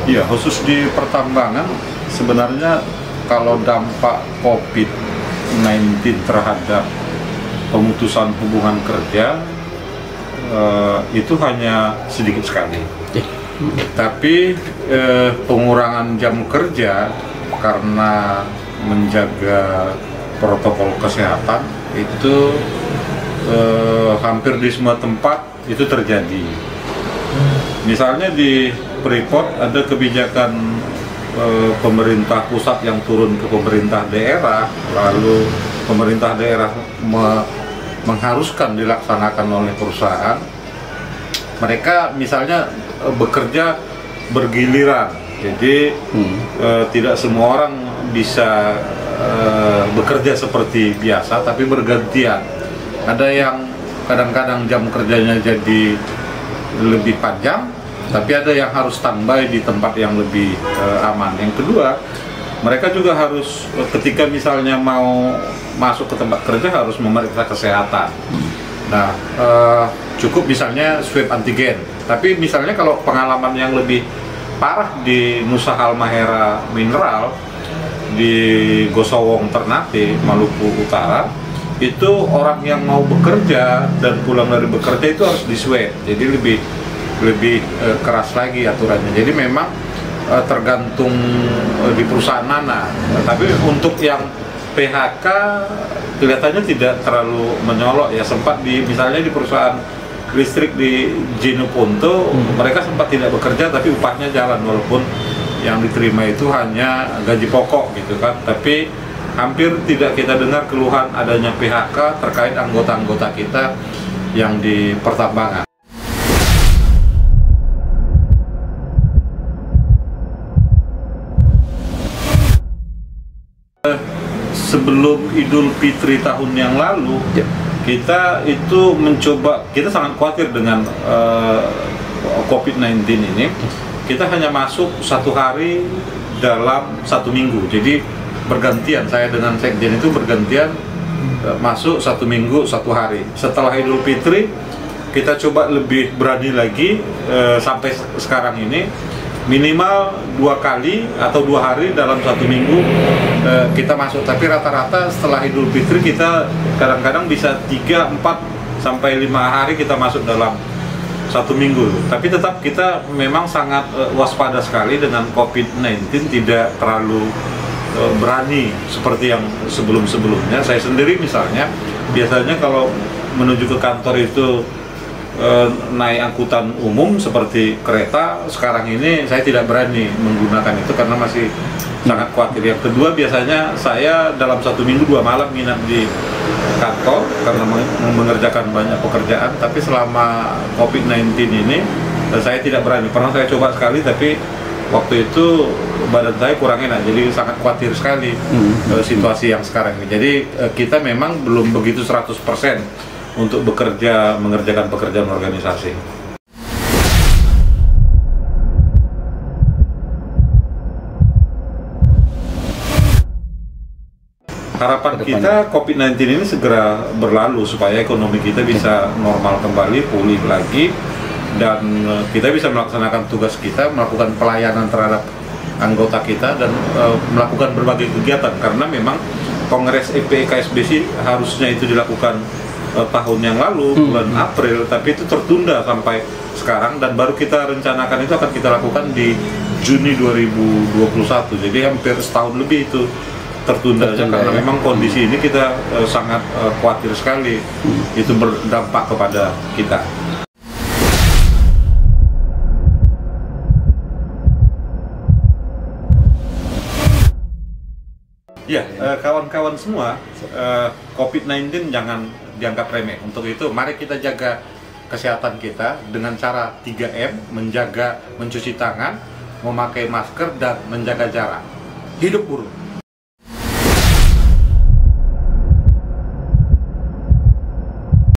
Ya, khusus di pertambangan sebenarnya kalau dampak COVID-19 terhadap pemutusan hubungan kerja itu hanya sedikit sekali. Tapi pengurangan jam kerja karena menjaga protokol kesehatan itu hampir di semua tempat itu terjadi. Misalnya di Freeport ada kebijakan pemerintah pusat yang turun ke pemerintah daerah, lalu pemerintah daerah mengharuskan dilaksanakan oleh perusahaan. Mereka misalnya bekerja bergiliran, jadi tidak semua orang bisa bekerja seperti biasa, tapi bergantian. Ada yang kadang-kadang jam kerjanya jadi lebih panjang, tapi ada yang harus standby di tempat yang lebih aman. Yang kedua, mereka juga harus ketika misalnya mau masuk ke tempat kerja harus memeriksa kesehatan. Nah, cukup misalnya swab antigen. Tapi misalnya kalau pengalaman yang lebih parah di Nusa Halmahera Mineral, di Gosowong Ternate, Maluku Utara, itu orang yang mau bekerja dan pulang dari bekerja itu harus di swab. Jadi lebih keras lagi aturannya. Jadi memang tergantung di perusahaan mana. Tapi untuk yang PHK kelihatannya tidak terlalu menyolok ya. Sempat misalnya di perusahaan listrik di Jeneponto, mereka sempat tidak bekerja tapi upahnya jalan, walaupun yang diterima itu hanya gaji pokok gitu kan. Tapi hampir tidak kita dengar keluhan adanya PHK terkait anggota-anggota kita yang di pertambangan. Sebelum Idul Fitri tahun yang lalu, kita itu mencoba, kita sangat khawatir dengan COVID-19 ini. Kita hanya masuk 1 hari dalam 1 minggu, jadi bergantian. Saya dengan sekjen itu bergantian masuk 1 minggu 1 hari. Setelah Idul Fitri kita coba lebih berani lagi, sampai sekarang ini minimal 2 kali atau 2 hari dalam 1 minggu kita masuk. Tapi rata-rata setelah Idul Fitri kita kadang-kadang bisa 3, 4 sampai 5 hari kita masuk dalam 1 minggu. Tapi tetap kita memang sangat waspada sekali dengan COVID-19, tidak terlalu berani seperti yang sebelum-sebelumnya. Saya sendiri misalnya biasanya kalau menuju ke kantor itu naik angkutan umum seperti kereta. Sekarang ini saya tidak berani menggunakan itu karena masih sangat khawatir. Yang kedua, biasanya saya dalam 1 minggu 2 malam nginap di kantor karena mengerjakan banyak pekerjaan. Tapi selama COVID-19 ini saya tidak berani. Pernah saya coba sekali, tapi waktu itu badan saya kurang enak, jadi sangat khawatir sekali situasi yang sekarang ini. Jadi kita memang belum begitu 100% untuk mengerjakan pekerjaan organisasi. Harapan kita COVID-19 ini segera berlalu supaya ekonomi kita bisa normal kembali, pulih lagi, dan kita bisa melaksanakan tugas kita, melakukan pelayanan terhadap anggota kita, dan melakukan berbagai kegiatan. Karena memang Kongres EPI KSBC harusnya itu dilakukan tahun yang lalu, bulan April, tapi itu tertunda sampai sekarang, dan baru kita rencanakan itu akan kita lakukan di Juni 2021. Jadi hampir setahun lebih itu tertunda aja, karena memang kondisi ini kita sangat khawatir sekali itu berdampak kepada kita. Ya, kawan-kawan semua, COVID-19 jangan dianggap remeh. Untuk itu, mari kita jaga kesehatan kita dengan cara 3M, mencuci tangan, memakai masker, dan menjaga jarak. Hidup buruh!